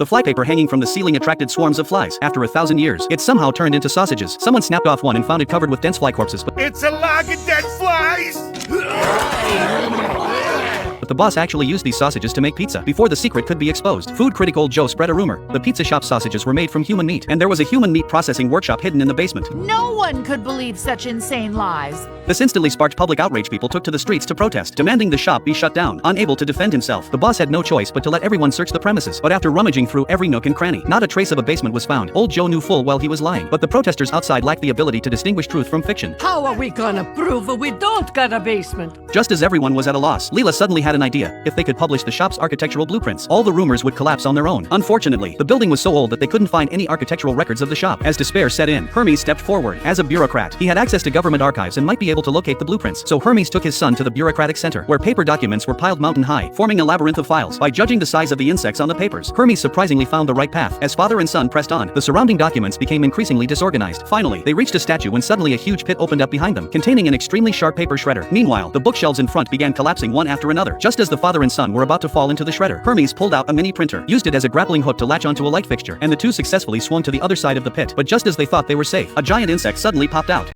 The flypaper hanging from the ceiling attracted swarms of flies. After 1,000 years, it somehow turned into sausages. Someone snapped off one and found it covered with dense fly corpses, but It's a log of dead flies! the boss actually used these sausages to make pizza before the secret could be exposed. Food critic old Joe spread a rumor. The pizza shop sausages were made from human meat, and there was a human meat processing workshop hidden in the basement. No one could believe such insane lies. This instantly sparked public outrage. People took to the streets to protest, demanding the shop be shut down. Unable to defend himself, the boss had no choice but to let everyone search the premises. But after rummaging through every nook and cranny, not a trace of a basement was found. Old Joe knew full well he was lying, but the protesters outside lacked the ability to distinguish truth from fiction. How are we gonna prove we don't got a basement? Just as everyone was at a loss, Leela suddenly had an idea. If they could publish the shop's architectural blueprints, all the rumors would collapse on their own. Unfortunately, the building was so old that they couldn't find any architectural records of the shop. As despair set in, Hermes stepped forward. As a bureaucrat, he had access to government archives and might be able to locate the blueprints. So Hermes took his son to the bureaucratic center, where paper documents were piled mountain high, forming a labyrinth of files. By judging the size of the insects on the papers, Hermes surprisingly found the right path. As father and son pressed on, the surrounding documents became increasingly disorganized. Finally, they reached a statue when suddenly a huge pit opened up behind them, containing an extremely sharp paper shredder. Meanwhile, the bookshelves in front began collapsing one after another. Just as the father and son were about to fall into the shredder, Hermes pulled out a mini printer, used it as a grappling hook to latch onto a light fixture, and the two successfully swung to the other side of the pit. But just as they thought they were safe, a giant insect suddenly popped out.